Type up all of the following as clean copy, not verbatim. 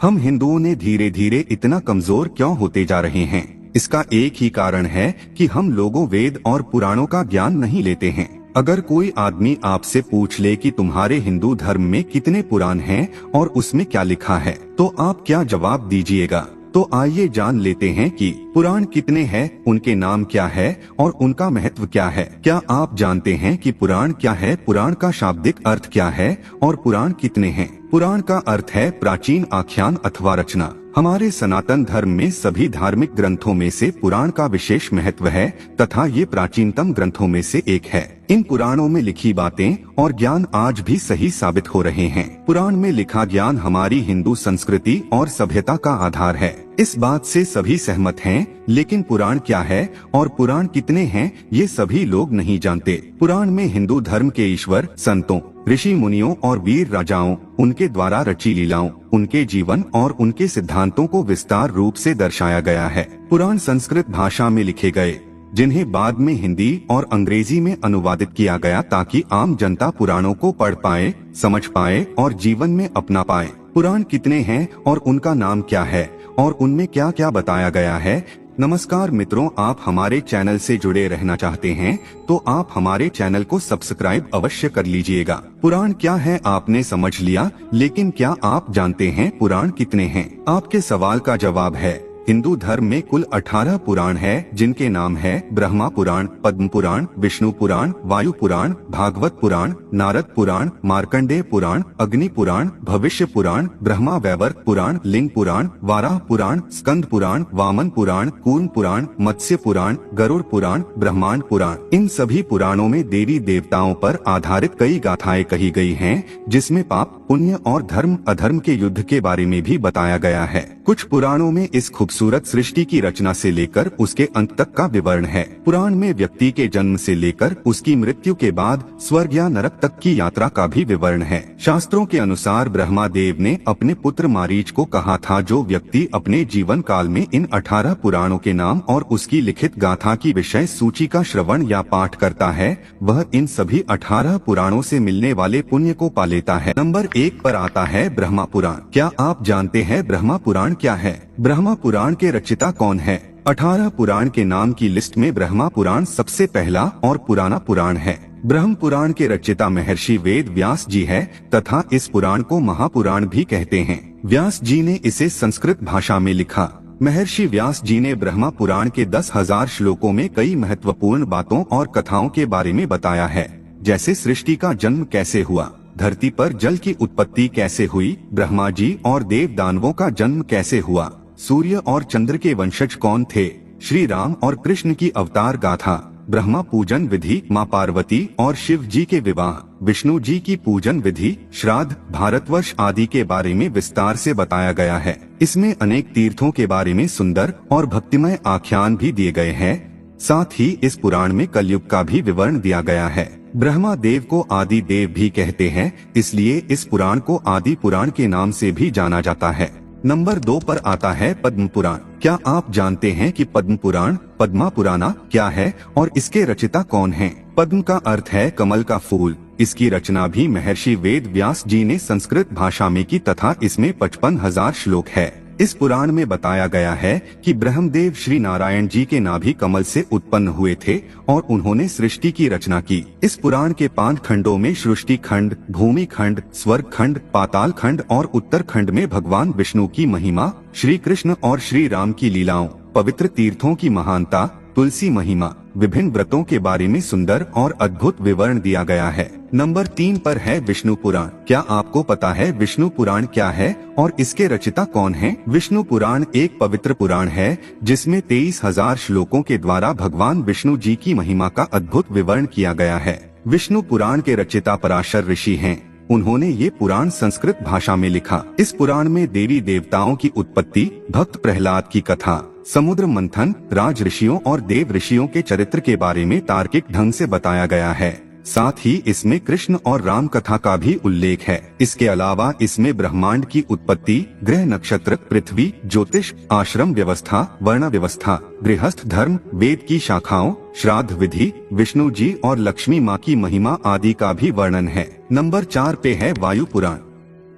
हम हिंदुओं ने धीरे धीरे इतना कमजोर क्यों होते जा रहे हैं? इसका एक ही कारण है कि हम लोगों वेद और पुराणों का ज्ञान नहीं लेते हैं। अगर कोई आदमी आपसे पूछ ले कि तुम्हारे हिंदू धर्म में कितने पुराण हैं और उसमें क्या लिखा है, तो आप क्या जवाब दीजिएगा? तो आइए जान लेते हैं कि पुराण कितने हैं, उनके नाम क्या है और उनका महत्व क्या है। क्या आप जानते हैं कि पुराण क्या है? पुराण का शाब्दिक अर्थ क्या है और पुराण कितने हैं? पुराण का अर्थ है प्राचीन आख्यान अथवा रचना। हमारे सनातन धर्म में सभी धार्मिक ग्रंथों में से पुराण का विशेष महत्व है तथा ये प्राचीनतम ग्रंथों में से एक है। इन पुराणों में लिखी बातें और ज्ञान आज भी सही साबित हो रहे हैं। पुराण में लिखा ज्ञान हमारी हिंदू संस्कृति और सभ्यता का आधार है। इस बात से सभी सहमत हैं, लेकिन पुराण क्या है और पुराण कितने हैं ये सभी लोग नहीं जानते। पुराण में हिंदू धर्म के ईश्वर, संतों, ऋषि मुनियों और वीर राजाओं, उनके द्वारा रची लीलाओं, उनके जीवन और उनके सिद्धांतों को विस्तार रूप से दर्शाया गया है। पुराण संस्कृत भाषा में लिखे गए, जिन्हें बाद में हिंदी और अंग्रेजी में अनुवादित किया गया ताकि आम जनता पुराणों को पढ़ पाए, समझ पाए और जीवन में अपना पाए। पुराण कितने हैं और उनका नाम क्या है और उनमें क्या क्या बताया गया है? नमस्कार मित्रों, आप हमारे चैनल से जुड़े रहना चाहते हैं तो आप हमारे चैनल को सब्सक्राइब अवश्य कर लीजिएगा। पुराण क्या है आपने समझ लिया, लेकिन क्या आप जानते हैं पुराण कितने हैं? आपके सवाल का जवाब है, हिंदू धर्म में कुल 18 पुराण है, जिनके नाम है ब्रह्मा पुराण, पद्म पुराण, विष्णु पुराण, वायु पुराण, भागवत पुराण, नारद पुराण, मार्कंडेय पुराण, अग्नि पुराण, भविष्य पुराण, ब्रह्मा वैवर्त पुराण, लिंग पुराण, वाराह पुराण, स्कंद पुराण, वामन पुराण, कूर्म पुराण, मत्स्य पुराण, गरुड़ पुराण, ब्रह्मांड पुराण। इन सभी पुराणों में देवी देवताओं पर आधारित कई गाथाएं कही गई हैं, जिसमें पाप, पुण्य और धर्म अधर्म के युद्ध के बारे में भी बताया गया है। कुछ पुराणों में इस खूबसूरत सृष्टि की रचना से लेकर उसके अंत तक का विवरण है। पुराण में व्यक्ति के जन्म से लेकर उसकी मृत्यु के बाद स्वर्ग या नरक तक की यात्रा का भी विवरण है। शास्त्रों के अनुसार ब्रह्मा देव ने अपने पुत्र मारीच को कहा था, जो व्यक्ति अपने जीवन काल में इन 18 पुराणों के नाम और उसकी लिखित गाथा की विषय सूची का श्रवण या पाठ करता है, वह इन सभी 18 पुराणों से मिलने वाले पुण्य को पा लेता है। नंबर 1 पर आता है ब्रह्मा पुराण। क्या आप जानते हैं ब्रह्मा पुराण क्या है? ब्रह्मा पुराण के रचिता कौन है? 18 पुराण के नाम की लिस्ट में ब्रह्मा पुराण सबसे पहला और पुराना पुराण है। ब्रह्म पुराण के रचिता महर्षि वेद व्यास जी है तथा इस पुराण को महापुराण भी कहते हैं। व्यास जी ने इसे संस्कृत भाषा में लिखा। महर्षि व्यास जी ने ब्रह्मा पुराण के 10,000 श्लोकों में कई महत्वपूर्ण बातों और कथाओं के बारे में बताया है, जैसे सृष्टि का जन्म कैसे हुआ, धरती पर जल की उत्पत्ति कैसे हुई, ब्रह्मा जी और देव दानवों का जन्म कैसे हुआ, सूर्य और चंद्र के वंशज कौन थे, श्री राम और कृष्ण की अवतार गाथा, ब्रह्मा पूजन विधि, माँ पार्वती और शिव जी के विवाह, विष्णु जी की पूजन विधि, श्राद्ध, भारतवर्ष आदि के बारे में विस्तार से बताया गया है। इसमें अनेक तीर्थों के बारे में सुंदर और भक्तिमय आख्यान भी दिए गए हैं। साथ ही इस पुराण में कलयुग का भी विवरण दिया गया है। ब्रह्मा देव को आदि देव भी कहते हैं, इसलिए इस पुराण को आदि पुराण के नाम से भी जाना जाता है। नंबर 2 पर आता है पद्म पुराण। क्या आप जानते हैं कि पद्म पुराण, पद्मा पुराना क्या है और इसके रचिता कौन हैं? पद्म का अर्थ है कमल का फूल। इसकी रचना भी महर्षि वेद व्यास जी ने संस्कृत भाषा में की तथा इसमें 55,000 श्लोक है। इस पुराण में बताया गया है कि ब्रह्मदेव श्री नारायण जी के नाभि कमल से उत्पन्न हुए थे और उन्होंने सृष्टि की रचना की। इस पुराण के 5 खंडों में सृष्टि खंड, भूमि खंड, स्वर्ग खंड, पाताल खंड और उत्तर खंड में भगवान विष्णु की महिमा, श्री कृष्ण और श्री राम की लीलाओं, पवित्र तीर्थों की महानता, तुलसी महिमा, विभिन्न व्रतों के बारे में सुंदर और अद्भुत विवरण दिया गया है। नंबर 3 पर है विष्णु पुराण। क्या आपको पता है विष्णु पुराण क्या है और इसके रचिता कौन है? विष्णु पुराण एक पवित्र पुराण है जिसमें 23,000 श्लोकों के द्वारा भगवान विष्णु जी की महिमा का अद्भुत विवरण किया गया है। विष्णु पुराण के रचिता पराशर ऋषि हैं। उन्होंने ये पुराण संस्कृत भाषा में लिखा। इस पुराण में देवी देवताओं की उत्पत्ति, भक्त प्रहलाद की कथा, समुद्र मंथन, राज ऋषियों और देव ऋषियों के चरित्र के बारे में तार्किक ढंग से बताया गया है। साथ ही इसमें कृष्ण और राम कथा का भी उल्लेख है। इसके अलावा इसमें ब्रह्मांड की उत्पत्ति, ग्रह नक्षत्र, पृथ्वी, ज्योतिष, आश्रम व्यवस्था, वर्ण व्यवस्था, गृहस्थ धर्म, वेद की शाखाओं, श्राद्ध विधि, विष्णु जी और लक्ष्मी माँ की महिमा आदि का भी वर्णन है। नंबर 4 पे है वायु पुराण।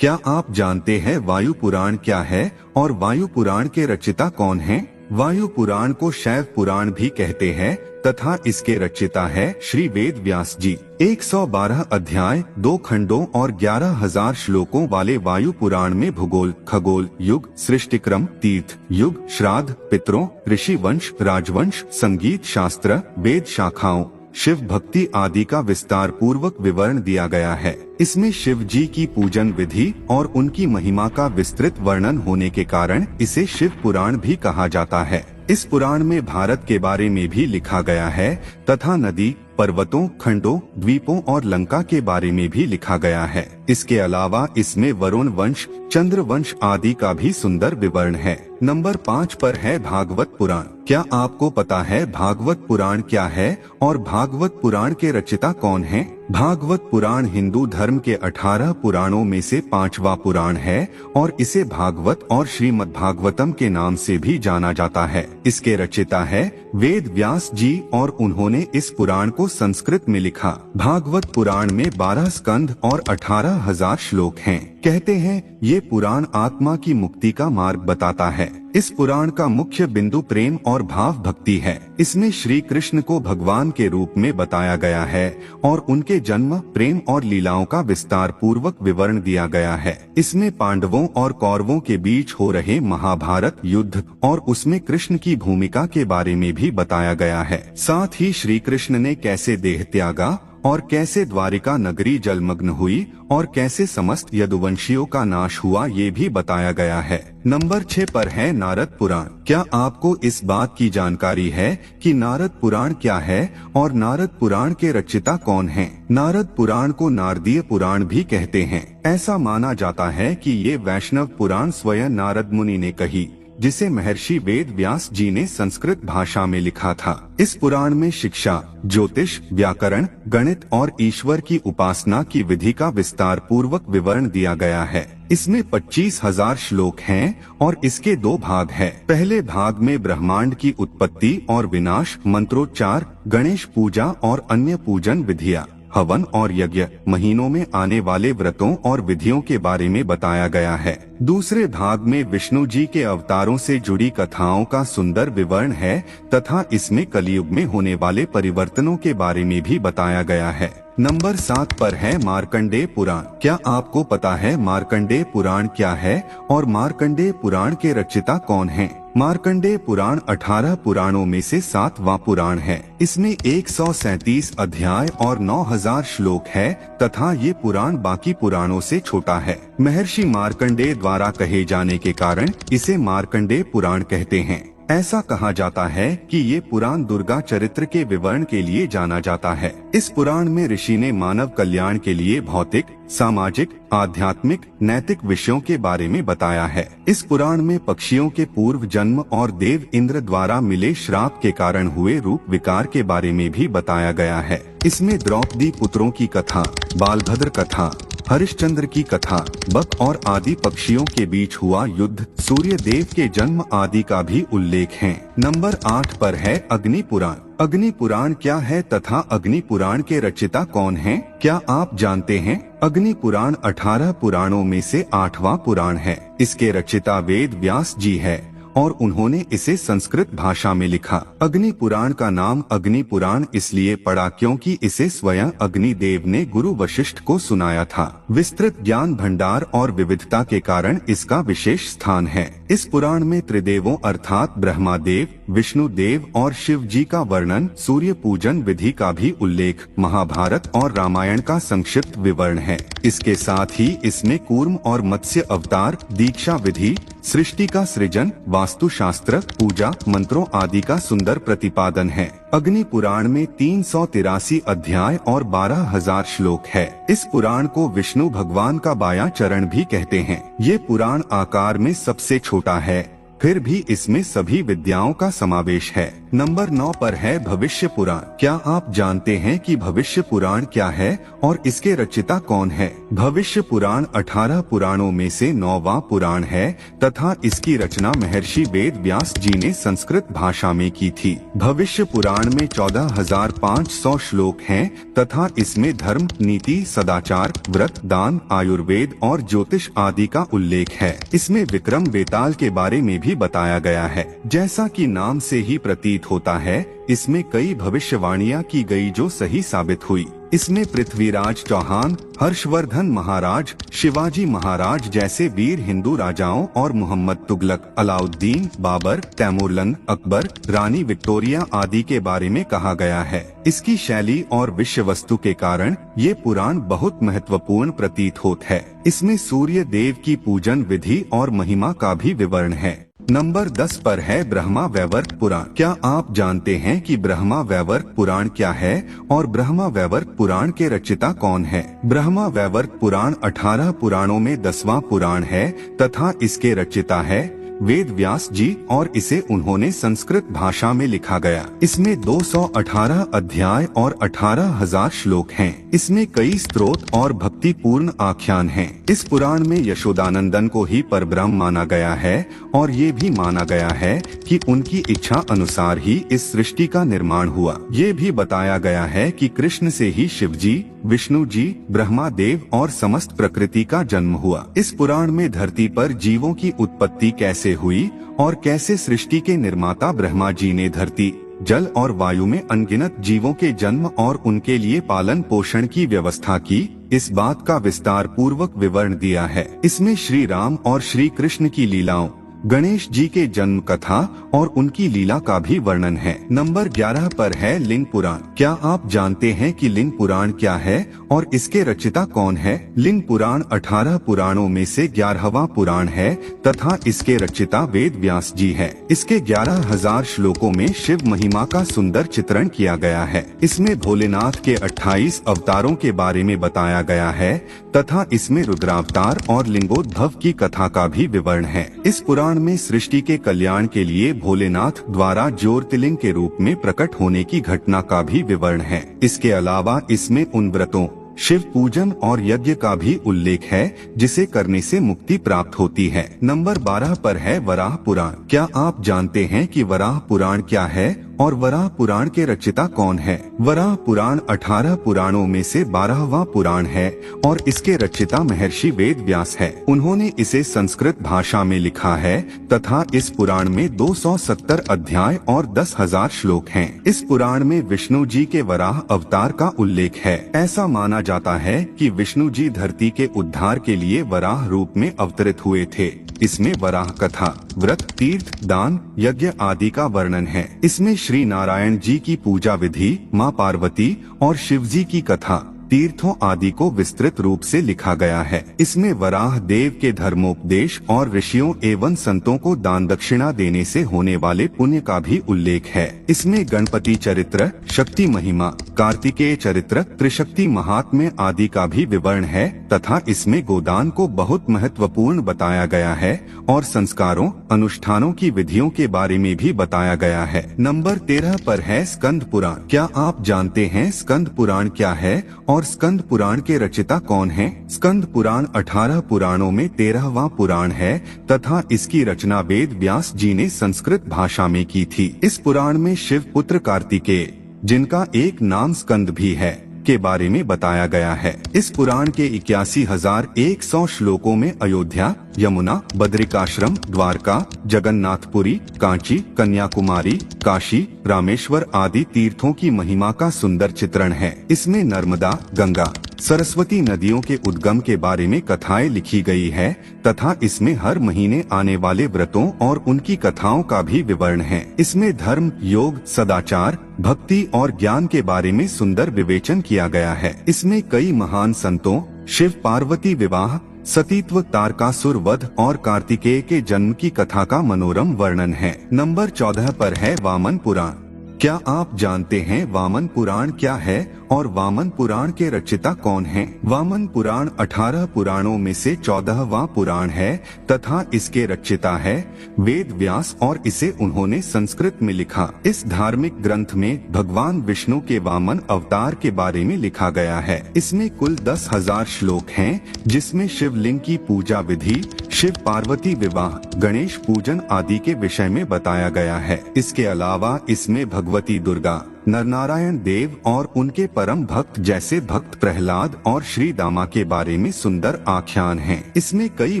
क्या आप जानते हैं वायु पुराण क्या है और वायु पुराण के रचयिता कौन हैं? वायु पुराण को शैव पुराण भी कहते हैं तथा इसके रचयिता है श्री वेद व्यास जी। 112 अध्याय, 2 खंडों और 11,000 श्लोकों वाले वायु पुराण में भूगोल, खगोल, युग, सृष्टिक्रम, तीर्थ, युग, श्राद्ध, पितरों, ऋषि वंश, राजवंश, संगीत शास्त्र, वेद शाखाओं, शिव भक्ति आदि का विस्तार पूर्वक विवरण दिया गया है। इसमें शिव जी की पूजन विधि और उनकी महिमा का विस्तृत वर्णन होने के कारण इसे शिव पुराण भी कहा जाता है। इस पुराण में भारत के बारे में भी लिखा गया है तथा नदी, पर्वतों, खंडों, द्वीपों और लंका के बारे में भी लिखा गया है। इसके अलावा इसमें वरुण वंश, चंद्र वंश आदि का भी सुंदर विवरण है। नंबर 5 पर है भागवत पुराण। क्या आपको पता है भागवत पुराण क्या है और भागवत पुराण के रचयिता कौन हैं? भागवत पुराण हिंदू धर्म के 18 पुराणों में से 5वां पुराण है और इसे भागवत और श्रीमद् भागवतम के नाम से भी जाना जाता है। इसके रचयिता है वेद व्यास जी और उन्होंने इस पुराण को संस्कृत में लिखा। भागवत पुराण में 12 स्कंध और 18,000 श्लोक हैं। कहते हैं ये पुराण आत्मा की मुक्ति का मार्ग बताता है। इस पुराण का मुख्य बिंदु प्रेम और भाव भक्ति है। इसमें श्री कृष्ण को भगवान के रूप में बताया गया है और उनके जन्म, प्रेम और लीलाओं का विस्तार पूर्वक विवरण दिया गया है। इसमें पांडवों और कौरवों के बीच हो रहे महाभारत युद्ध और उसमें कृष्ण की भूमिका के बारे में भी बताया गया है। साथ ही श्री कृष्ण ने कैसे देह त्यागा और कैसे द्वारिका नगरी जलमग्न हुई और कैसे समस्त यदुवंशियों का नाश हुआ ये भी बताया गया है। नंबर 6 पर है नारद पुराण। क्या आपको इस बात की जानकारी है कि नारद पुराण क्या है और नारद पुराण के रचयिता कौन हैं? नारद पुराण को नारदीय पुराण भी कहते हैं। ऐसा माना जाता है कि ये वैष्णव पुराण स्वयं नारद मुनि ने कही, जिसे महर्षि वेद व्यास जी ने संस्कृत भाषा में लिखा था। इस पुराण में शिक्षा, ज्योतिष, व्याकरण, गणित और ईश्वर की उपासना की विधि का विस्तार पूर्वक विवरण दिया गया है। इसमें 25,000 श्लोक हैं और इसके 2 भाग हैं। पहले भाग में ब्रह्मांड की उत्पत्ति और विनाश, मंत्रोच्चार, गणेश पूजा और अन्य पूजन विधियाँ, हवन और यज्ञ, महीनों में आने वाले व्रतों और विधियों के बारे में बताया गया है। दूसरे भाग में विष्णु जी के अवतारों से जुड़ी कथाओं का सुंदर विवरण है तथा इसमें कलयुग में होने वाले परिवर्तनों के बारे में भी बताया गया है। नंबर 7 पर है मार्कंडेय पुराण। क्या आपको पता है मार्कंडेय पुराण क्या है और मार्कंडेय पुराण के रचयिता कौन हैं? मार्कंडेय पुराण 18 पुराणों में से 7वां पुराण है। इसमें 137 अध्याय और 9,000 श्लोक है तथा ये पुराण बाकी पुराणों से छोटा है। महर्षि मार्कंडेय द्वारा कहे जाने के कारण इसे मार्कंडेय पुराण कहते हैं। ऐसा कहा जाता है कि ये पुराण दुर्गा चरित्र के विवरण के लिए जाना जाता है। इस पुराण में ऋषि ने मानव कल्याण के लिए भौतिक, सामाजिक, आध्यात्मिक, नैतिक विषयों के बारे में बताया है। इस पुराण में पक्षियों के पूर्व जन्म और देव इंद्र द्वारा मिले श्राप के कारण हुए रूप विकार के बारे में भी बताया गया है। इसमें द्रौपदी पुत्रों की कथा, बालभद्र कथा, हरिश्चंद्र की कथा, बक और आदि पक्षियों के बीच हुआ युद्ध, सूर्य देव के जन्म आदि का भी उल्लेख है। नंबर 8 पर है अग्नि पुराण। अग्नि पुराण क्या है तथा अग्नि पुराण के रचयिता कौन हैं? क्या आप जानते हैं? अग्नि पुराण 18 पुराणों में से 8वां पुराण है। इसके रचयिता वेद व्यास जी है और उन्होंने इसे संस्कृत भाषा में लिखा। अग्नि पुराण का नाम अग्नि पुराण इसलिए पड़ा क्योंकि इसे स्वयं अग्नि देव ने गुरु वशिष्ठ को सुनाया था। विस्तृत ज्ञान भंडार और विविधता के कारण इसका विशेष स्थान है। इस पुराण में त्रिदेवों अर्थात ब्रह्मा देव, विष्णु देव और शिव जी का वर्णन, सूर्य पूजन विधि का भी उल्लेख, महाभारत और रामायण का संक्षिप्त विवरण है। इसके साथ ही इसमें कूर्म और मत्स्य अवतार, दीक्षा विधि, सृष्टि का सृजन, वास्तुशास्त्र, पूजा, मंत्रों आदि का सुंदर प्रतिपादन है। अग्नि पुराण में 383 अध्याय और 12,000 श्लोक है। इस पुराण को विष्णु भगवान का बायां चरण भी कहते हैं। ये पुराण आकार में सबसे छोटा है फिर भी इसमें सभी विद्याओं का समावेश है। नंबर 9 पर है भविष्य पुराण। क्या आप जानते हैं कि भविष्य पुराण क्या है और इसके रचयिता कौन है? भविष्य पुराण 18 पुराणों में से 9वां पुराण है तथा इसकी रचना महर्षि वेद व्यास जी ने संस्कृत भाषा में की थी। भविष्य पुराण में 14,500 श्लोक हैं तथा इसमें धर्म, नीति, सदाचार, व्रत, दान, आयुर्वेद और ज्योतिष आदि का उल्लेख है। इसमें विक्रम बेताल के बारे में भी बताया गया है। जैसा कि नाम से ही प्रतीत होता है, इसमें कई भविष्यवाणियां की गई जो सही साबित हुई। इसमें पृथ्वीराज चौहान, हर्षवर्धन महाराज, शिवाजी महाराज जैसे वीर हिंदू राजाओं और मोहम्मद तुगलक, अलाउद्दीन, बाबर, तैमूरलंग, अकबर, रानी विक्टोरिया आदि के बारे में कहा गया है। इसकी शैली और विषय वस्तु के कारण ये पुराण बहुत महत्वपूर्ण प्रतीत होता है। इसमें सूर्य देव की पूजन विधि और महिमा का भी विवरण है। नंबर 10 पर है ब्रह्मा वैवर्त पुराण। क्या आप जानते हैं कि ब्रह्मा वैवर्त पुराण क्या है और ब्रह्मा वैवर्त पुराण के रचयिता कौन है? ब्रह्मा वैवर्त पुराण 18 पुराणों में 10वां पुराण है तथा इसके रचयिता है वेद व्यास जी और इसे उन्होंने संस्कृत भाषा में लिखा गया। इसमें 218 अध्याय और 18,000 श्लोक हैं। इसमें कई स्तोत्र और भक्तिपूर्ण आख्यान हैं। इस पुराण में यशोदानंदन को ही परब्रह्म माना गया है और ये भी माना गया है कि उनकी इच्छा अनुसार ही इस सृष्टि का निर्माण हुआ। ये भी बताया गया है कि कृष्ण से ही शिव जी, विष्णु जी, ब्रह्मा देव और समस्त प्रकृति का जन्म हुआ। इस पुराण में धरती पर जीवों की उत्पत्ति कैसे हुई और कैसे सृष्टि के निर्माता ब्रह्मा जी ने धरती, जल और वायु में अनगिनत जीवों के जन्म और उनके लिए पालन पोषण की व्यवस्था की, इस बात का विस्तार पूर्वक विवरण दिया है। इसमें श्री राम और श्री कृष्ण की लीलाओं, गणेश जी के जन्म कथा और उनकी लीला का भी वर्णन है। नंबर 11 पर है लिंग पुराण। क्या आप जानते हैं कि लिंग पुराण क्या है और इसके रचयिता कौन है? लिंग पुराण 18 पुराणों में से 11वां पुराण है तथा इसके रचयिता वेद व्यास जी है। इसके 11,000 श्लोकों में शिव महिमा का सुंदर चित्रण किया गया है। इसमें भोलेनाथ के 28 अवतारों के बारे में बताया गया है तथा इसमें रुद्रावतार और लिंगोद्भव की कथा का भी विवरण है। इस पुराण में सृष्टि के कल्याण के लिए भोलेनाथ द्वारा ज्योतिर्लिंग के रूप में प्रकट होने की घटना का भी विवरण है। इसके अलावा इसमें उन व्रतों, शिव पूजन और यज्ञ का भी उल्लेख है जिसे करने से मुक्ति प्राप्त होती है। नंबर 12 पर है वराह पुराण। क्या आप जानते हैं कि वराह पुराण क्या है और वराह पुराण के रचयिता कौन है? वराह पुराण 18 पुराणों में से 12वां पुराण है और इसके रचयिता महर्षि वेद व्यास है। उन्होंने इसे संस्कृत भाषा में लिखा है तथा इस पुराण में 270 अध्याय और 10,000 श्लोक हैं। इस पुराण में विष्णु जी के वराह अवतार का उल्लेख है। ऐसा माना जाता है कि विष्णु जी धरती के उद्धार के लिए वराह रूप में अवतरित हुए थे। इसमें वराह कथा, व्रत, तीर्थ, दान, यज्ञ आदि का वर्णन है। इसमें श्री नारायण जी की पूजा विधि, माँ पार्वती और शिव जी की कथा, तीर्थों आदि को विस्तृत रूप से लिखा गया है। इसमें वराह देव के धर्मोपदेश और ऋषियों एवं संतों को दान दक्षिणा देने से होने वाले पुण्य का भी उल्लेख है। इसमें गणपति चरित्र, शक्ति महिमा, कार्तिकेय चरित्र, त्रिशक्ति महात्म्य आदि का भी विवरण है तथा इसमें गोदान को बहुत महत्वपूर्ण बताया गया है और संस्कारों, अनुष्ठानों की विधियों के बारे में भी बताया गया है। नंबर 13 पर है स्कंद पुराण। क्या आप जानते हैं स्कंद पुराण क्या है और स्कंद पुराण के रचयिता कौन हैं? स्कंद पुराण 18 पुराणों में 13वां पुराण है तथा इसकी रचना वेद व्यास जी ने संस्कृत भाषा में की थी। इस पुराण में शिव पुत्र कार्तिकेय, जिनका एक नाम स्कंद भी है, के बारे में बताया गया है। इस पुराण के 81,100 श्लोकों में अयोध्या, यमुना, बद्रिकाश्रम, द्वारका, जगन्नाथपुरी, कांची, कन्याकुमारी, काशी, रामेश्वर आदि तीर्थों की महिमा का सुंदर चित्रण है। इसमें नर्मदा, गंगा, सरस्वती नदियों के उद्गम के बारे में कथाएं लिखी गई है तथा इसमें हर महीने आने वाले व्रतों और उनकी कथाओं का भी विवरण है। इसमें धर्म, योग, सदाचार, भक्ति और ज्ञान के बारे में सुंदर विवेचन किया गया है। इसमें कई महान संतों, शिव पार्वती विवाह, सतीत्व, तारकासुर वध और कार्तिकेय के जन्म की कथा का मनोरम वर्णन है। नंबर 14 पर है वामन पुराण। क्या आप जानते हैं वामन पुराण क्या है और वामन पुराण के रचिता कौन हैं? वामन पुराण 18 पुराणों में से 14वां पुराण है तथा इसके रचिता है वेद व्यास और इसे उन्होंने संस्कृत में लिखा। इस धार्मिक ग्रंथ में भगवान विष्णु के वामन अवतार के बारे में लिखा गया है। इसमें कुल 10,000 श्लोक हैं, जिसमें शिवलिंग की पूजा विधि, शिव पार्वती विवाह, गणेश पूजन आदि के विषय में बताया गया है। इसके अलावा इसमें भगवती दुर्गा, नरनारायण देव और उनके परम भक्त जैसे भक्त प्रहलाद और श्री दामा के बारे में सुंदर आख्यान हैं। इसमें कई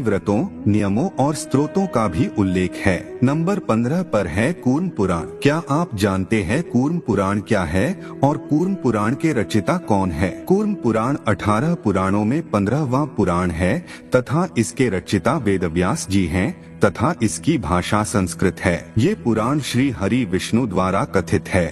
व्रतों, नियमों और स्तोत्रों का भी उल्लेख है। नंबर 15 पर है कूर्म पुराण। क्या आप जानते हैं कूर्म पुराण क्या है और कूर्म पुराण के रचिता कौन है? कूर्म पुराण 18 पुराणों में 15वां पुराण है तथा इसके रचिता वेदव्यास जी हैं तथा इसकी भाषा संस्कृत है। ये पुराण श्री हरि विष्णु द्वारा कथित है।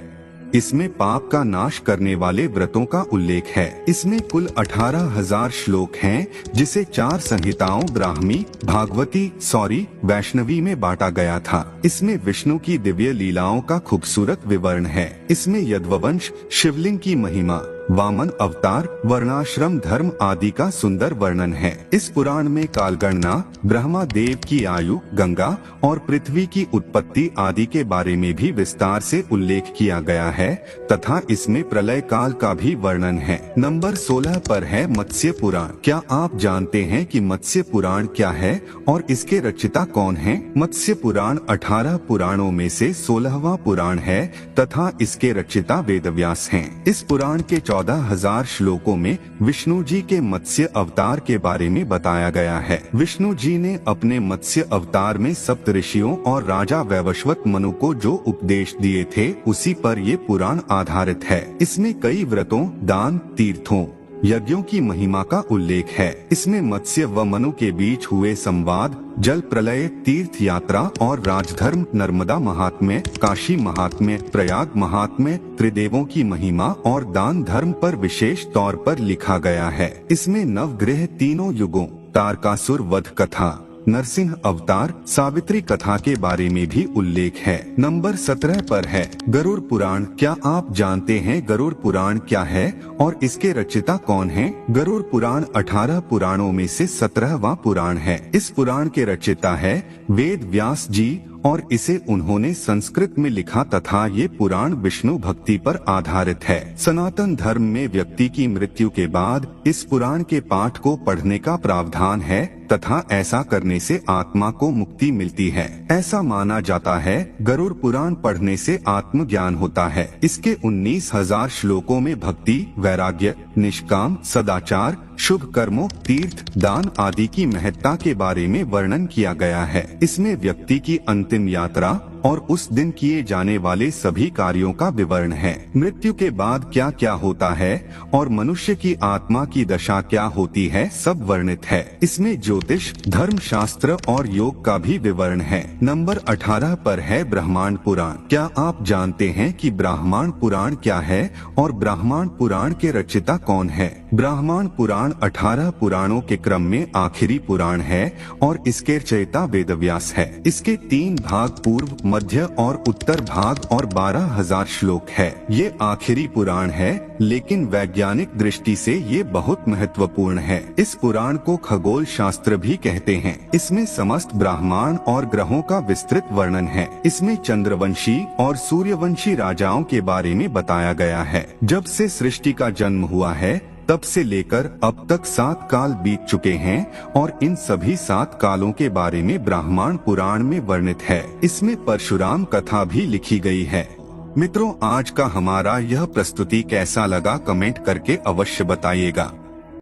इसमें पाप का नाश करने वाले व्रतों का उल्लेख है। इसमें कुल 18,000 श्लोक हैं, जिसे 4 संहिताओं ब्राह्मी, भागवती, वैष्णवी में बांटा गया था। इसमें विष्णु की दिव्य लीलाओं का खूबसूरत विवरण है। इसमें यदवंश, शिवलिंग की महिमा, वामन अवतार, वर्णाश्रम धर्म आदि का सुंदर वर्णन है। इस पुराण में कालगणना, ब्रह्मा देव की आयु, गंगा और पृथ्वी की उत्पत्ति आदि के बारे में भी विस्तार से उल्लेख किया गया है तथा इसमें प्रलय काल का भी वर्णन है। नंबर 16 पर है मत्स्य पुराण। क्या आप जानते हैं कि मत्स्य पुराण क्या है और इसके रचिता कौन हैं? मत्स्य पुराण 18 पुराणों में से 16वां पुराण है तथा इसके रचिता वेदव्यास हैं। इस पुराण के 14,000 श्लोकों में विष्णु जी के मत्स्य अवतार के बारे में बताया गया है। विष्णु जी ने अपने मत्स्य अवतार में सप्तऋषियों और राजा वैवस्वत मनु को जो उपदेश दिए थे उसी पर ये पुराण आधारित है। इसमें कई व्रतों, दान, तीर्थों, यज्ञों की महिमा का उल्लेख है। इसमें मत्स्य व मनु के बीच हुए संवाद, जल प्रलय, तीर्थ यात्रा और राजधर्म, नर्मदा महात्म्य, काशी महात्म्य, प्रयाग महात्म्य, त्रिदेवों की महिमा और दान धर्म पर विशेष तौर पर लिखा गया है। इसमें नवग्रह, तीनों युगों, तारकासुर वध कथा, नरसिंह अवतार, सावित्री कथा के बारे में भी उल्लेख है। नंबर 17 पर है गरुड़ पुराण। क्या आप जानते हैं गरुड़ पुराण क्या है और इसके रचिता कौन हैं? गरुड़ पुराण 18 पुराणों में से 17वां पुराण है। इस पुराण के रचिता है वेद व्यास जी और इसे उन्होंने संस्कृत में लिखा तथा ये पुराण विष्णु भक्ति पर आधारित है। सनातन धर्म में व्यक्ति की मृत्यु के बाद इस पुराण के पाठ को पढ़ने का प्रावधान है तथा ऐसा करने से आत्मा को मुक्ति मिलती है। ऐसा माना जाता है गरुड़ पुराण पढ़ने से आत्मज्ञान होता है। इसके 19,000 श्लोकों में भक्ति, वैराग्य, निष्काम, सदाचार, शुभ कर्मों, तीर्थ, दान आदि की महत्ता के बारे में वर्णन किया गया है। इसमें व्यक्ति की अंतिम यात्रा और उस दिन किए जाने वाले सभी कार्यों का विवरण है। मृत्यु के बाद क्या क्या होता है और मनुष्य की आत्मा की दशा क्या होती है, सब वर्णित है। इसमें ज्योतिष, धर्म शास्त्र और योग का भी विवरण है। नंबर 18 पर है ब्रह्मांड पुराण। क्या आप जानते हैं कि ब्रह्मांड पुराण क्या है और ब्रह्मांड पुराण के रचिता कौन है? ब्रह्मांड पुराण 18 पुराणों के क्रम में आखिरी पुराण है और इसके रचयिता वेदव्यास है। इसके 3 भाग, पूर्व, मध्य और उत्तर भाग और 12,000 श्लोक है। ये आखिरी पुराण है लेकिन वैज्ञानिक दृष्टि से ये बहुत महत्वपूर्ण है। इस पुराण को खगोल शास्त्र भी कहते हैं। इसमें समस्त ब्रह्मांड और ग्रहों का विस्तृत वर्णन है। इसमें चंद्रवंशी और सूर्यवंशी राजाओं के बारे में बताया गया है। जब से सृष्टि का जन्म हुआ है तब से लेकर अब तक 7 काल बीत चुके हैं और इन सभी 7 कालों के बारे में ब्रह्मांड पुराण में वर्णित है। इसमें परशुराम कथा भी लिखी गई है। मित्रों, आज का हमारा यह प्रस्तुति कैसा लगा कमेंट करके अवश्य बताइएगा।